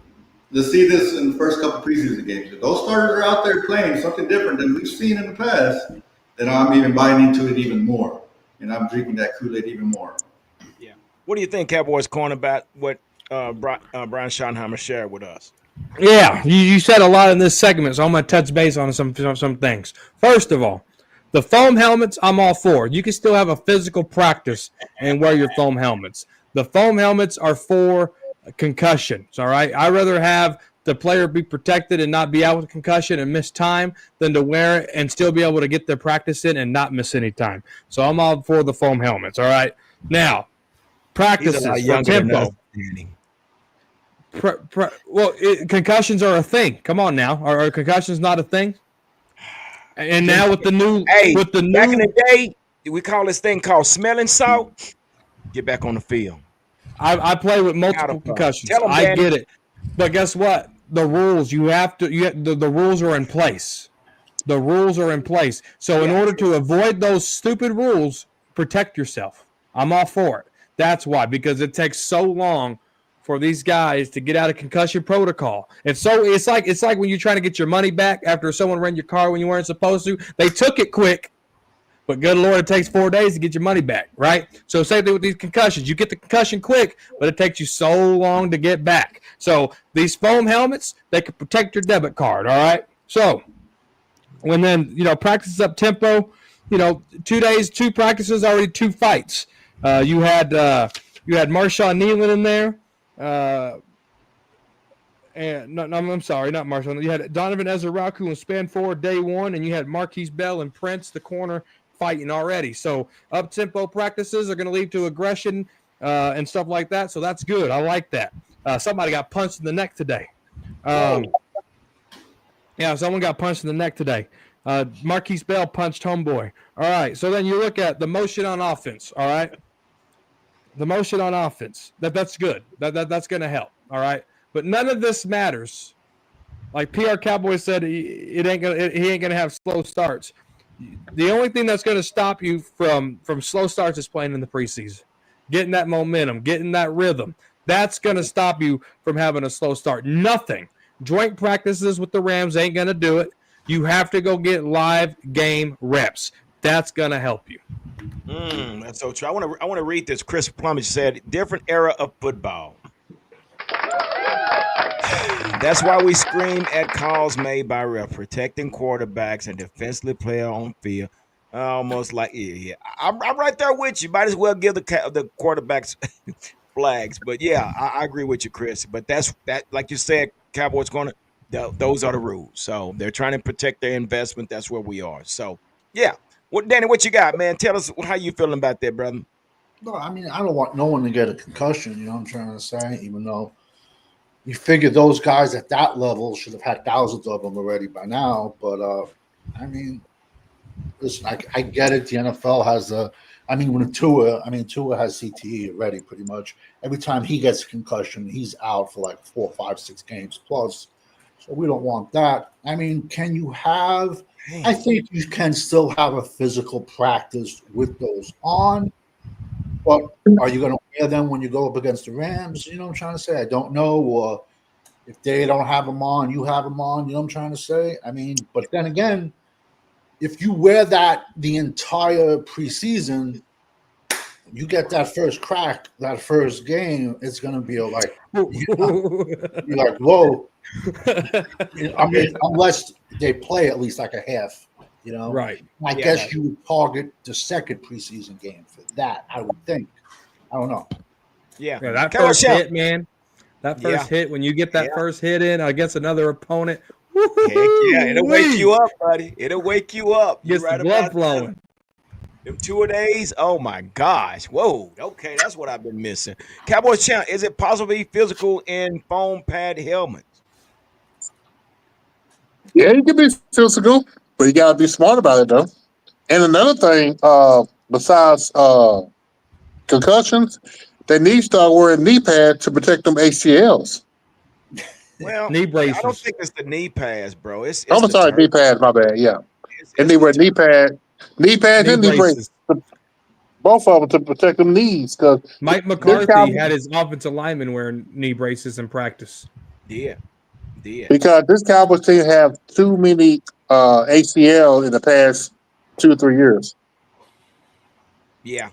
to see this in the first couple preseason games. If those starters are out there playing something different than we've seen in the past, then I'm even buying into it even more. And I'm drinking that Kool-Aid even more. Yeah. What do you think, Cowboys corner, about what Brian Schottenheimer shared with us? Yeah, you said a lot in this segment, so I'm going to touch base on some things. First of all, the foam helmets, I'm all for. You can still have a physical practice and wear your foam helmets. The foam helmets are for concussions, all right? I'd rather have the player be protected and not be out with concussion and miss time than to wear it and still be able to get their practice in and not miss any time. So I'm all for the foam helmets, all right? Now, practices for tempo. Concussions are a thing. Come on now, are concussions not a thing? And now with the new, back in the day, we call this thing called smelling salt. Get back on the field. I play with multiple concussions. I get it, but guess what? The rules the rules are in place. The rules are in place. So in order to avoid those stupid rules, protect yourself. I'm all for it. That's why, because it takes so long for these guys to get out of concussion protocol. It's like when you're trying to get your money back after someone ran your car when you weren't supposed to. They took it quick, but good Lord, it takes 4 days to get your money back, right? So same thing with these concussions. You get the concussion quick, but it takes you so long to get back. So these foam helmets, they can protect your debit card, all right? So when then, practice up tempo, 2 days, 2 practices, already 2 fights. You had Marshawn Nealon in there. And no, I'm sorry, not Marshawn. You had Donovan Ezeraku and Span Forward day 1, and you had Marquise Bell and Prince, the corner, fighting already. So up-tempo practices are going to lead to aggression and stuff like that. So that's good. I like that. Somebody got punched in the neck today. Yeah, someone got punched in the neck today. Marquise Bell punched homeboy. All right, so then you look at the motion on offense, all right? The motion on offense, that's good. That's going to help, all right? But none of this matters. Like PR Cowboy said, he ain't gonna have slow starts. The only thing that's going to stop you from slow starts is playing in the preseason, getting that momentum, getting that rhythm. That's going to stop you from having a slow start. Nothing. Joint practices with the Rams ain't going to do it. You have to go get live game reps. That's going to help you. That's so true. I want to read this. Chris Plumage said, different era of football. That's why we scream at calls made by ref, protecting quarterbacks and defensively player on field. Almost like, yeah. I'm right there with you. Might as well give the quarterbacks flags. But yeah, I agree with you, Chris. But that, like you said, Cowboys those are the rules. So they're trying to protect their investment. That's where we are. So yeah. Danny, what you got, man? Tell us how you feeling about that, brother. No, I mean, I don't want no one to get a concussion, you know what I'm trying to say, even though you figure those guys at that level should have had thousands of them already by now. But, I mean, listen, I get it. The NFL has Tua has CTE already pretty much. Every time he gets a concussion, he's out for like 4, 5, 6 games plus. So we don't want that. I mean, can you have – I think you can still have a physical practice with those on, but are you going to wear them when you go up against the Rams? You know what I'm trying to say? I don't know. Or if they don't have them on, you have them on. You know what I'm trying to say? I mean, but then again, if you wear that the entire preseason, you get that first crack, that first game, it's going to be like, you're like, whoa. I mean, unless they play at least like a half, Right. I guess you would target the second preseason game for that, I would think. I don't know. Yeah, that first hit, man. That first hit, when you get that first hit in against another opponent, it'll wake you up, buddy. It'll wake you up. Gets the blood flowing. Them 2 days, oh my gosh. Whoa, okay, that's what I've been missing. Cowboys champ, is it possible to be physical in foam pad helmets? Yeah, you can be physical, but you gotta be smart about it though. And another thing, besides concussions, they need to start wearing knee pads to protect them ACLs. Well, knee braces. I don't think it's the knee pads, bro. I'm sorry, knee pads. My bad. Yeah, and they wear knee pads and knee braces. Both of them to protect them knees. Because Mike McCarthy had his offensive lineman wearing knee braces in practice. Yeah. Because this Cowboys team have too many ACL in the past 2 or 3 years. Yeah.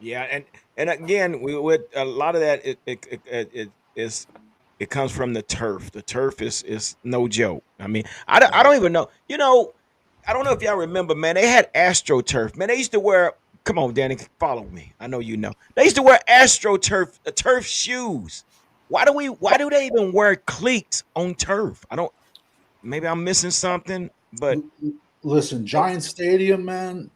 Yeah, and again, we with a lot of that, it comes from the turf. The turf is no joke. I mean, I don't even know. You know, I don't know if y'all remember, man. They had AstroTurf. Man, they used to wear. Come on, Danny, follow me. I know you know. They used to wear AstroTurf, turf shoes. Why do they even wear cleats on turf? I don't. Maybe I'm missing something, but Listen, Giant Stadium, man.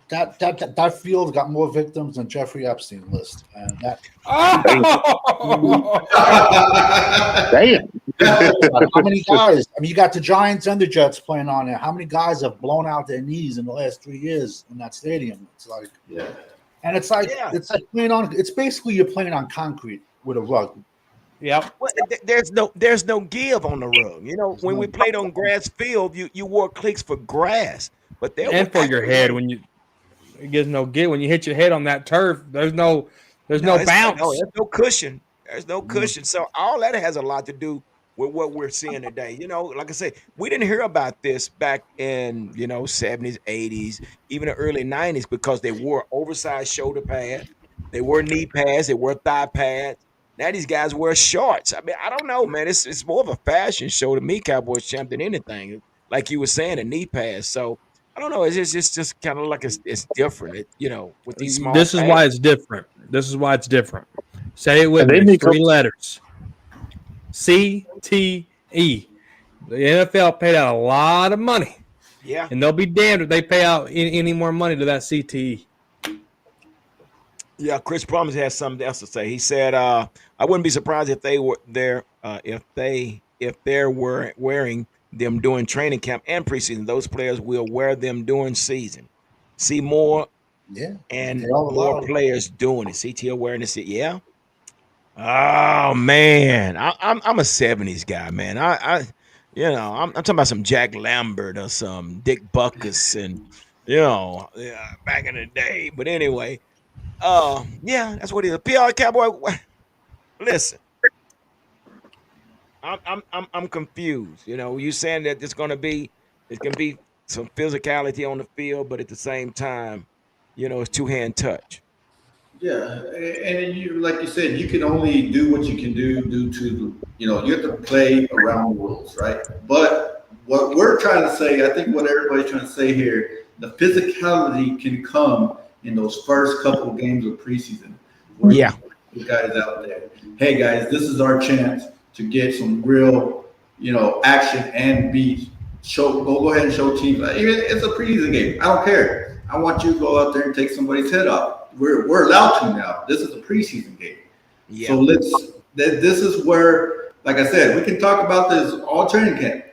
That field got more victims than Jeffrey Epstein list, and that. Oh! Damn. How many guys? I mean, you got the Giants and the Jets playing on there. How many guys have blown out their knees in the last 3 years in that stadium? It's like, Yeah. and it's like yeah. playing on. It's basically you're playing on concrete with a rug. Yep. Well, there's no give on the rug. You know, when we played on grass field, you wore cleats for grass, but there were And for your head when you it gives no get when you hit your head on that turf. There's no bounce. there's no cushion. There's no cushion. So all that has a lot to do with what we're seeing today. You know, like I say, we didn't hear about this back in 70s, 80s, even the early 90s because they wore oversized shoulder pads, they wore knee pads, they wore thigh pads. Now these guys wear shorts. I mean, I don't know, man. It's more of a fashion show to me, Cowboys champ, than anything. Like you were saying, a knee pads. So I don't know. It's just kind of like it's different. With these small This is pads. why it's different. This is why it's different. Say it with And they me. need 3 letters. CTE. The NFL paid out a lot of money, Yeah. and they'll be damned if they pay out any more money to that CTE. Yeah, Chris Promise has something else to say. He said, "I wouldn't be surprised if they were there, if they're wearing them during training camp and preseason. Those players will wear them during season. See more Yeah, and they all more allow it. players doing it. CT awareness. Yeah. Oh man, I'm a '70s guy, man. I'm talking about some Jack Lambert or some Dick Buckus and yeah, back in the day. But anyway." Yeah, that's what it is. PR Cowboy. Listen, I'm confused. You saying that it's gonna be some physicality on the field, but at the same time, it's two-hand touch. Yeah, and you like you said, you can only do what you can do due to you have to play around the rules, right? But what we're trying to say, I think what everybody's trying to say here, the physicality can come in those first couple of games of preseason where you Yeah, put the guys out there. Hey guys, this is our chance to get some real, action and be show. Go ahead and show teams. Even it's a preseason game. I don't care. I want you to go out there and take somebody's head off. We're allowed to now. This is a preseason game. yeah, So this is where, like I said, we can talk about this all training camp.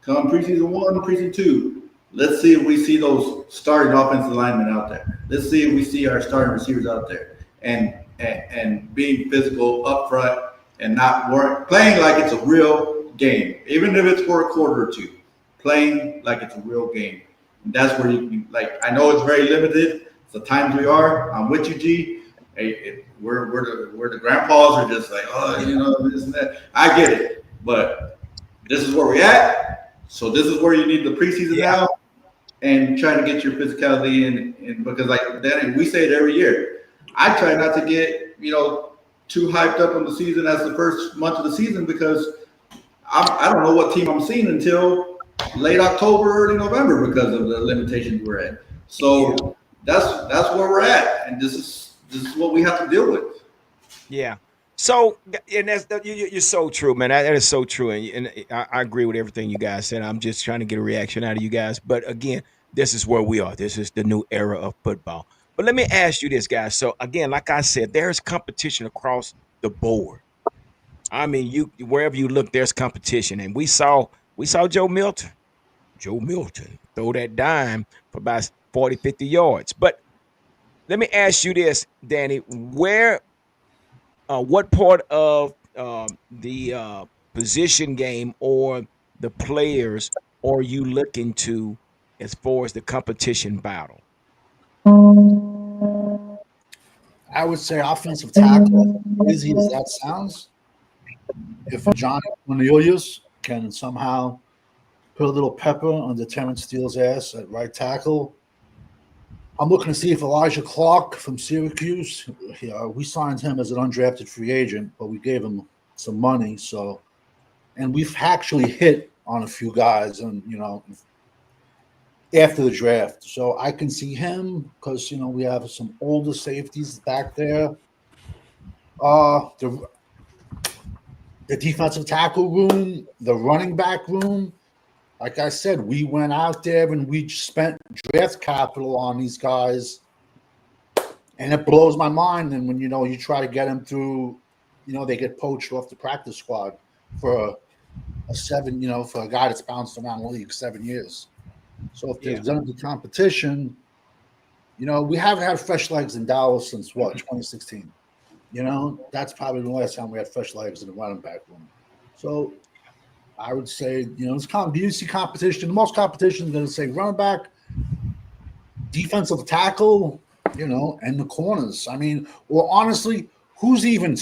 Come preseason 1, preseason 2. Let's see if we see those starting offensive linemen out there. Let's see if we see our starting receivers out there and being physical up front and not playing like it's a real game, even if it's for a quarter or two. Playing like it's a real game. And that's where you can, like, I know it's very limited. The times we are, I'm with you, G. Hey, we're the grandpas are just like, this and that. I get it, but this is where we're at. So this is where you need the preseason yeah, now, and trying to get your physicality in because like Danny, we say it every year. I try not to get too hyped up on the season as the first month of the season because I don't know what team I'm seeing until late October, early November because of the limitations we're at. yeah, So that's where we're at, and this is what we have to deal with. yeah. So, and you're so true, man. That is so true, and I agree with everything you guys said. I'm just trying to get a reaction out of you guys. But again, this is where we are. This is the new era of football. But let me ask you this, guys. So again, like I said, there's competition across the board. I mean, you wherever you look, there's competition, and we saw Joe Milton. Joe Milton throw that dime for about 40, 50 yards. But let me ask you this, Danny. What part of the position game or the players are you looking to as far as the competition battle? I would say offensive tackle. Crazy as that sounds, if John Cornelius can somehow put a little pepper under Terrence Steele's ass at right tackle, I'm looking to see if Elijah Clark from Syracuse. We signed him as an undrafted free agent, but we gave him some money. So, and we've actually hit on a few guys, and after the draft. So I can see him because we have some older safeties back there. The defensive tackle room, the running back room. Like I said, we went out there and we spent draft capital on these guys, and it blows my mind. And when you try to get them through, they get poached off the practice squad for a 7, for a guy that's bounced around the league 7 years. So if there's going to be competition, we haven't had fresh legs in Dallas since 2016. That's probably the last time we had fresh legs in the running back room. So I would say, it's beauty competition. The most competition is going to say running back, defensive tackle, and the corners. I mean, well, honestly, who's even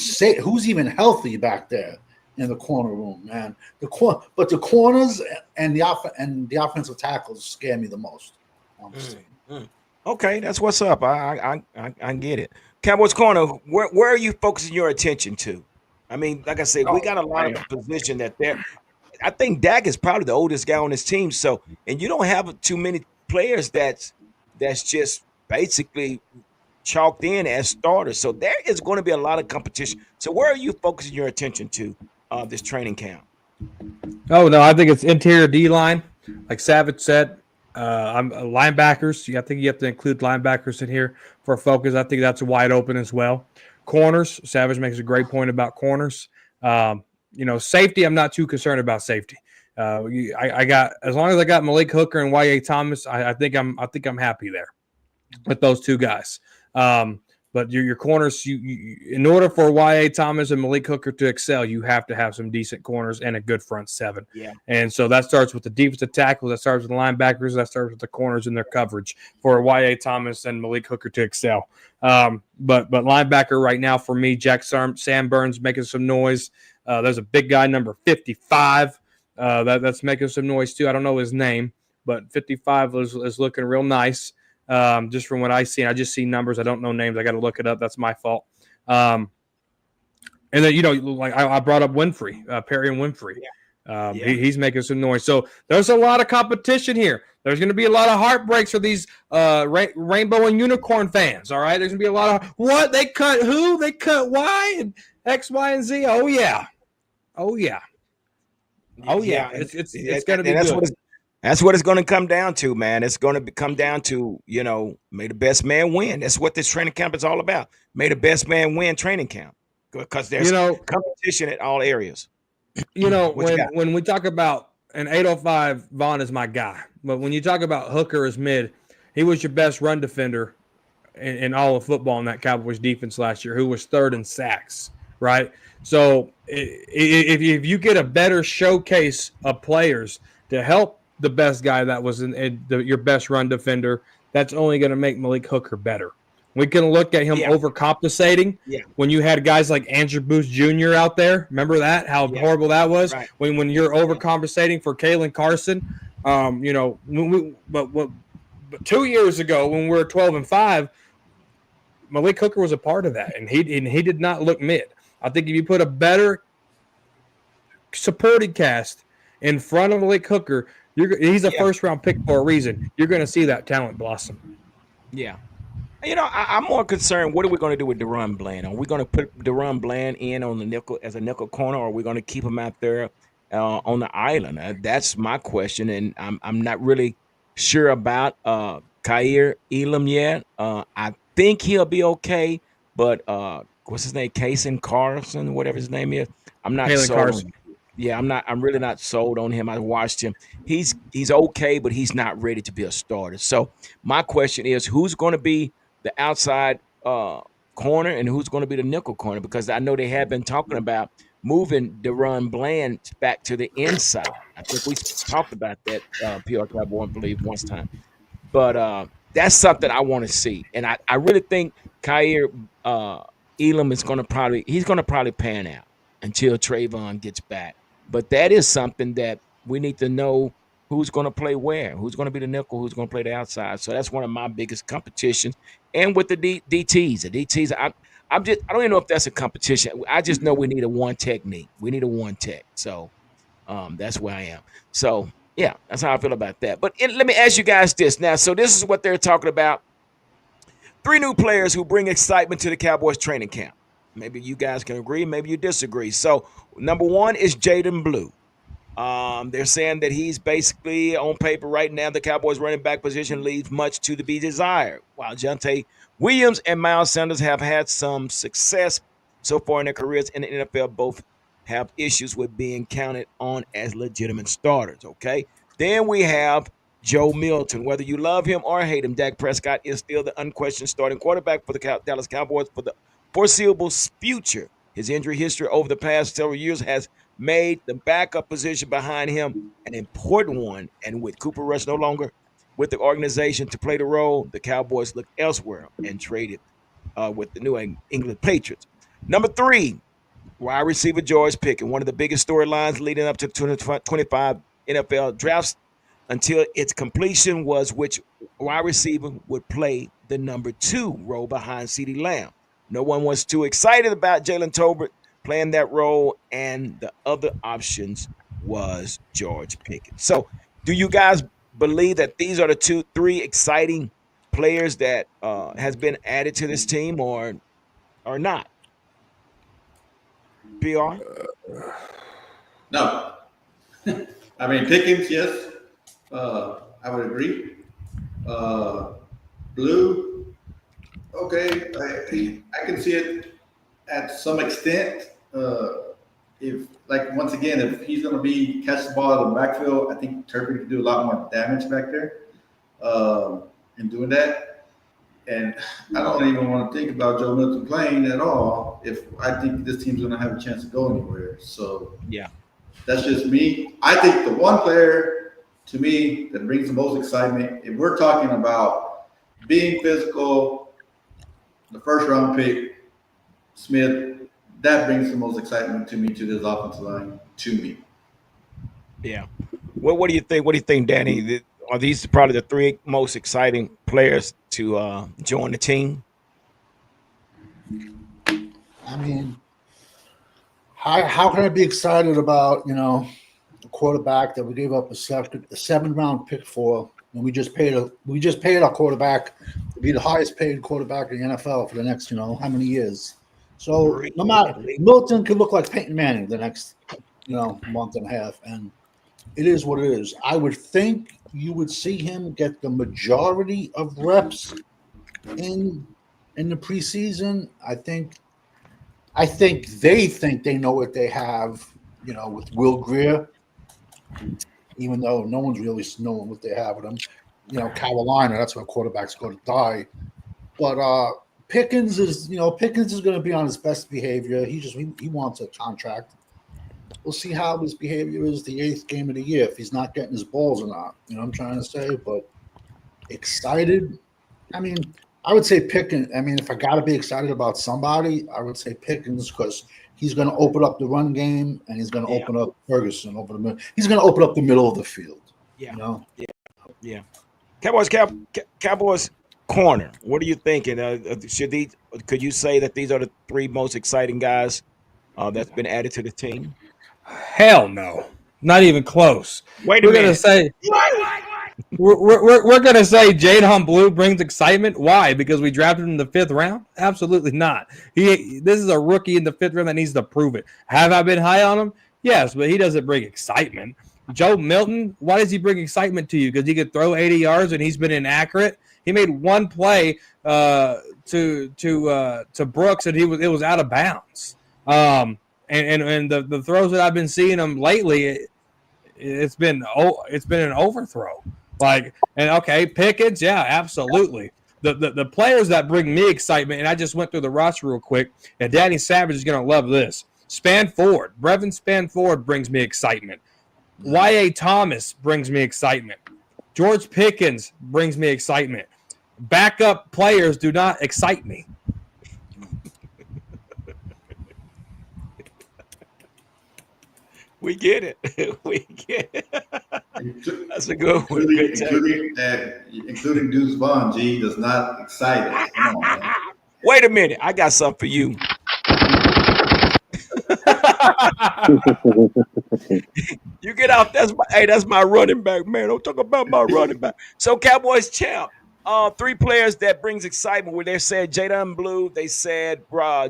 healthy back there in the corner room, man? But the corners and the offensive tackles scare me the most. Okay, that's what's up. I get it. Cowboys corner, where are you focusing your attention to? I mean, like I said, we got a lot of position that there. I think Dak is probably the oldest guy on this team. So, and you don't have too many players that's just basically chalked in as starters. So there is going to be a lot of competition. So where are you focusing your attention to this training camp? Oh no, I think it's interior D line, like Savage said. I'm linebackers. I think you have to include linebackers in here for focus. I think that's wide open as well. Corners. Savage makes a great point about corners. Safety, I'm not too concerned about safety. I got, as long as I got Malik Hooker and Y.A. Thomas, I think I'm happy there with those two guys. But your corners, you in order for Y.A. Thomas and Malik Hooker to excel, you have to have some decent corners and a good front seven. Yeah. And so that starts with the defensive tackles, that starts with the linebackers, that starts with the corners and their coverage for Y.A. Thomas and Malik Hooker to excel. But linebacker right now for me, Jack Sam Burns making some noise. There's a big guy, number 55, that's making some noise too. I don't know his name, but 55 is looking real nice. Just from what I see, I just see numbers. I don't know names. I got to look it up. That's my fault. And then, like I brought up Winfrey, Perry and Winfrey. He's making some noise. So there's a lot of competition here. There's going to be a lot of heartbreaks for these rainbow and unicorn fans. All right. There's going to be a lot of what they cut who they cut Y and X, Y, and Z. Oh yeah. It's going to be good. That's what it's going to come down to, man. It's going to come down to, may the best man win. That's what this training camp is all about. May the best man win training camp, because there's competition at all areas. When we talk about an 805, Vaughn is my guy. But when you talk about Hooker as mid, he was your best run defender in all of football in that Cowboys defense last year, who was third in sacks, right? So if you get a better showcase of players to help the best guy that was your best run defender, that's only going to make Malik Hooker better. We can look at him overcompensating when you had guys like Andrew Booth Jr. out there. Remember that? How horrible that was? Right. When you're overcompensating for Kalen Carson. But 2 years ago when we were 12-5, Malik Hooker was a part of that, and he did not look mid. I think if you put a better supporting cast in front of Malik Hooker, he's a first-round pick for a reason. You're going to see that talent blossom. Yeah. I'm more concerned, what are we going to do with Deron Bland? Are we going to put Deron Bland in on the nickel as a nickel corner, or are we going to keep him out there on the island? That's my question, and I'm not really sure about Kaiir Elam yet. I think he'll be okay, but what's his name? Kason Carson, whatever his name is. I'm not sold on him. Yeah, I'm really not sold on him. I watched him. He's okay, but he's not ready to be a starter. So my question is, who's going to be the outside corner and who's going to be the nickel corner? Because I know they have been talking about moving Deron Bland back to the inside. I think we talked about that, PR Cowboy, I believe, once time. But that's something I want to see. And I really think Kaiir Elam is going to probably pan out until Trayvon gets back. But that is something that we need to know who's going to play where, who's going to be the nickel, who's going to play the outside. So that's one of my biggest competitions. And with the DTs, I don't even know if that's a competition. I just know we need a one technique. We need a one tech. So that's where I am. So yeah, that's how I feel about that. But let me ask you guys this now. So this is what they're talking about. 3 new players who bring excitement to the Cowboys training camp. Maybe you guys can agree, maybe you disagree. So number 1 is Jaden Blue. They're saying that he's basically on paper right now. The Cowboys running back position leaves much to be desired. While Jonte Williams and Miles Sanders have had some success so far in their careers in the NFL, both have issues with being counted on as legitimate starters. Okay. Then we have Joe Milton. Whether you love him or hate him, Dak Prescott is still the unquestioned starting quarterback for the Dallas Cowboys for the foreseeable future. His injury history over the past several years has made the backup position behind him an important one. And with Cooper Rush no longer with the organization to play the role, the Cowboys looked elsewhere and traded with the New England Patriots. Number 3, wide receiver George Pickens, one of the biggest storylines leading up to 2025 NFL drafts until its completion was which wide receiver would play the number 2 role behind CeeDee Lamb. No one was too excited about Jalen Tolbert playing that role, and the other options was George Pickens. So do you guys believe that these are the 3 exciting players that has been added to this team or not? PR? No. I mean, Pickens, yes. I would agree. Blue, okay. I can see it at some extent. If, like, once again, if he's going to be catch the ball in the backfield, I think Turpin can do a lot more damage back there in doing that. And I don't even want to think about Joe Milton playing at all if I think this team's going to have a chance to go anywhere. So yeah, that's just me. I think the one player to me that brings the most excitement, if we're talking about being physical, the first round pick, Smith, that brings the most excitement to me, to this offensive line, to me. Yeah. What do you think? What do you think, Danny? Are these probably the 3 most exciting players to join the team? I mean, how can I be excited about, a quarterback that we gave up a 7th-round pick for, and we just paid our quarterback to be the highest paid quarterback in the NFL for the next, how many years? So no matter, Milton could look like Peyton Manning the next, month and a half, and it is what it is. I would think you would see him get the majority of reps in the preseason. I think they think they know what they have, with Will Greer, even though no one's really knowing what they have with him. Carolina, that's where quarterbacks go to die. But Pickens is going to be on his best behavior. He wants a contract. We'll see how his behavior is the 8th game of the year, if he's not getting his balls or not. You know what I'm trying to say? But excited, I mean, I would say Pickens. I mean, if I got to be excited about somebody, I would say Pickens, because he's going to open up the run game, and he's going to open up Ferguson over the middle. He's going to open up the middle of the field. Yeah. Yeah. Cowboys corner. What are you thinking? Could you say that these are the 3 most exciting guys that's been added to the team? Hell no, not even close. Wait a minute. We're gonna say Jadon Blue brings excitement. Why? Because we drafted him in the 5th round? Absolutely not. This is a rookie in the 5th round that needs to prove it. Have I been high on him? Yes, but he doesn't bring excitement. Joe Milton, why does he bring excitement to you? Because he could throw 80 yards and he's been inaccurate. He made one play to Brooks and it was out of bounds. And the throws that I've been seeing him lately, it's been an overthrow. Pickens, yeah, absolutely. The players that bring me excitement, and I just went through the roster real quick, and Danny Savage is gonna love this. Brevin Spanford brings me excitement. Y.A. Thomas brings me excitement. George Pickens brings me excitement. Backup players do not excite me. We get it. We get it. That's a good one. including Good take. including Deuce Vaughn. G does not excite us. Come on, man. Wait a minute. I got something for you. You get out. That's my running back, man. Don't talk about my running back. So Cowboys champ. Three players that brings excitement. Where they said Jadon Blue, they said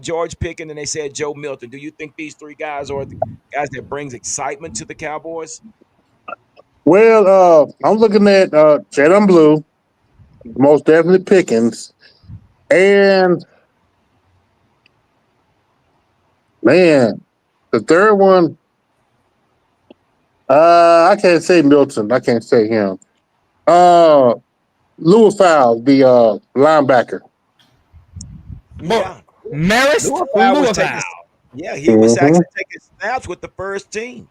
George Pickens, and they said Joe Milton. Do you think these three guys are the guys that brings excitement to the Cowboys? Well, I'm looking at Jadon Blue, most definitely Pickens, and man, the third one. I can't say Milton. I can't say him. Louis Fowles, the linebacker. Yeah, Marist Louisville. Yeah, he was actually taking snaps with the first team.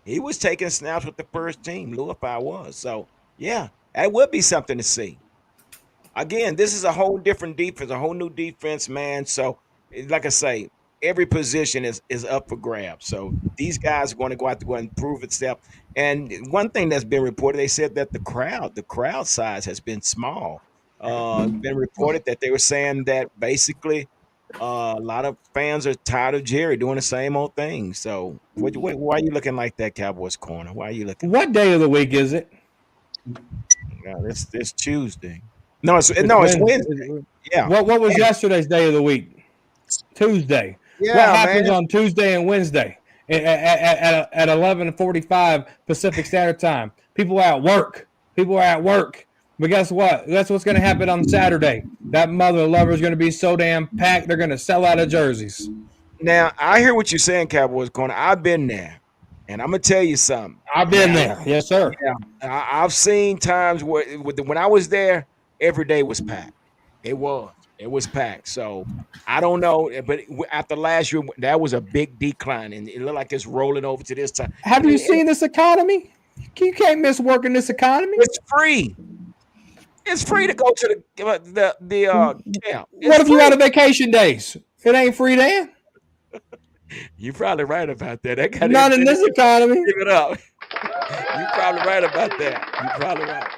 He was taking snaps with the first team. Louis was. So yeah, that would be something to see. Again, this is a whole different defense, a whole new defense, man. So, like I say, every position is up for grabs. So these guys are going to go out to go and prove itself. And one thing that's been reported, they said that the crowd size has been small. Been reported that they were saying that basically a lot of fans are tired of Jerry doing the same old thing. So why are you looking like that, Cowboys corner? Why are you looking? What day of the week is it? No, it's Tuesday. No, it's Wednesday. Yeah. What was yesterday's day of the week? Tuesday. Yeah, What happens man. on Tuesday and Wednesday at 11:45 Pacific Standard Time? People are at work. But guess what? That's what's going to happen on Saturday. That mother lover is going to be so damn packed, they're going to sell out of jerseys. Now, I hear what you're saying, Cowboys corner. I've been there. And I'm going to tell you something. I've been there. Yes, sir. Yeah. I've seen times where when I was there, every day was packed. It was packed. So I don't know, but after last year, that was a big decline, and it looked like it's rolling over to this time. Have you seen this economy? You can't miss work in this economy. It's free. It's free to go to the camp. What if you out of vacation days? It ain't free then. You're probably right about that. Not in this economy. Give it up. You're probably right about that. You're probably right.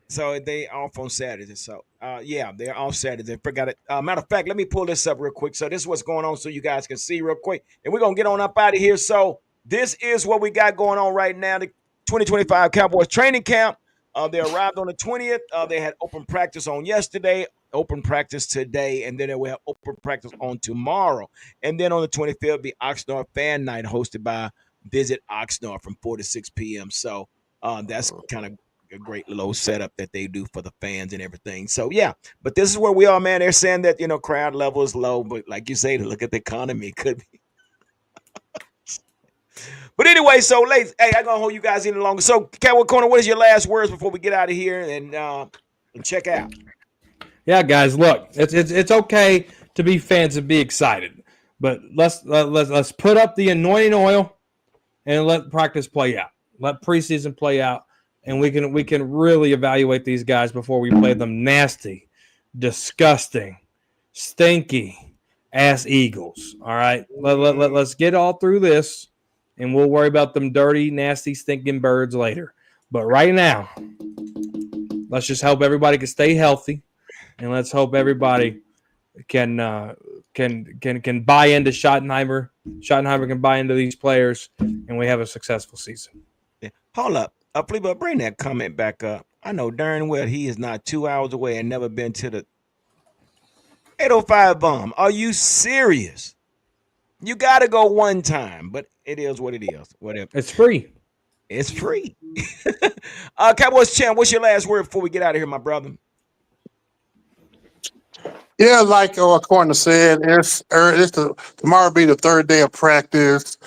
So they off on Saturday. So yeah, they're off Saturday. Forgot it. Matter of fact, let me pull this up real quick. So this is what's going on, so you guys can see real quick, and we're gonna get on up out of here. So this is what we got going on right now. The 2025 Cowboys training camp. They arrived on the 20th. They had open practice on yesterday, open practice today, and then they will have open practice on tomorrow. And then on the 25th, will be Oxnard Fan Night hosted by Visit Oxnard from 4 to 6 p.m. So that's kind of a great little setup that they do for the fans and everything. So yeah, but this is where we are, man. They're saying that, crowd level is low, but like you say, to look at the economy, it could be. But anyway, so ladies, hey, I'm gonna hold you guys any longer. So, Cowboy Corner, what is your last words before we get out of here and check out? Yeah, guys, look, it's okay to be fans and be excited, but let's put up the anointing oil and let practice play out. Let preseason play out, and we can really evaluate these guys before we play them nasty, disgusting, stinky ass Eagles. All right, let's get all through this. And we'll worry about them dirty, nasty, stinking birds later. But right now, let's just hope everybody can stay healthy, and let's hope everybody can buy into Schottenheimer. Schottenheimer can buy into these players, and we have a successful season. Yeah. Hold up, Flea, bring that comment back up. I know darn well he is not 2 hours away and never been to the 805 bomb. Are you serious? You got to go one time, but it is what it is. Whatever. It's free. It's free. Cowboys champ, what's your last word before we get out of here, my brother? Yeah, like Corner said, tomorrow be the third day of practice.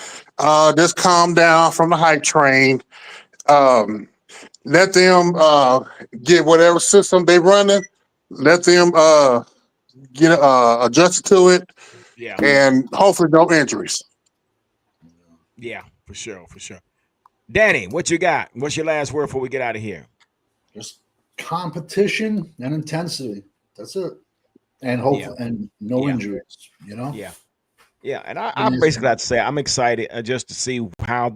Just calm down from the hype train. Let them get whatever system they running. Let them get adjusted to it. Yeah. And hopefully no injuries. Yeah, for sure. Danny, what you got? What's your last word before we get out of here? Just competition and intensity. That's it. And hope and no injuries, Yeah. Yeah, and I basically have to say I'm excited just to see how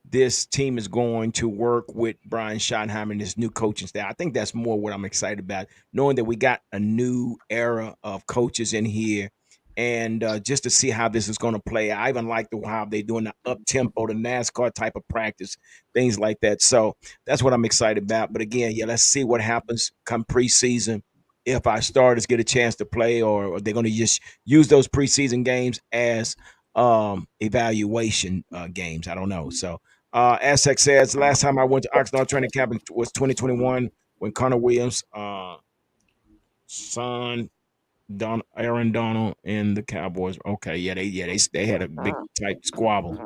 this team is going to work with Brian Schottenheimer and this new coaching staff. I think that's more what I'm excited about, knowing that we got a new era of coaches in here, and just to see how this is going to play. I even like how they're doing the up tempo, the NASCAR type of practice, things like that. So that's what I'm excited about. But again, yeah, let's see what happens come preseason. If our starters get a chance to play, or they're going to just use those preseason games as evaluation games. I don't know. So Aztec says last time I went to Oxnard training camp was 2021 when Connor Williams, son Aaron Donald and the Cowboys. Okay, they had a big type squabble.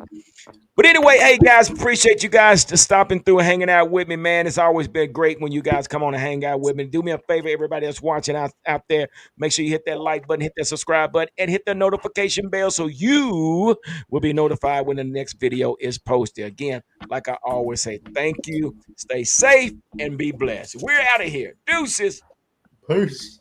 But anyway, hey guys, appreciate you guys just stopping through and hanging out with me, man. It's always been great when you guys come on and hang out with me. Do me a favor, everybody that's watching out there, make sure you hit that like button, hit that subscribe button, and hit the notification bell so you will be notified when the next video is posted. Again, like I always say, thank you, stay safe, and be blessed. We're out of here. Deuces. Peace.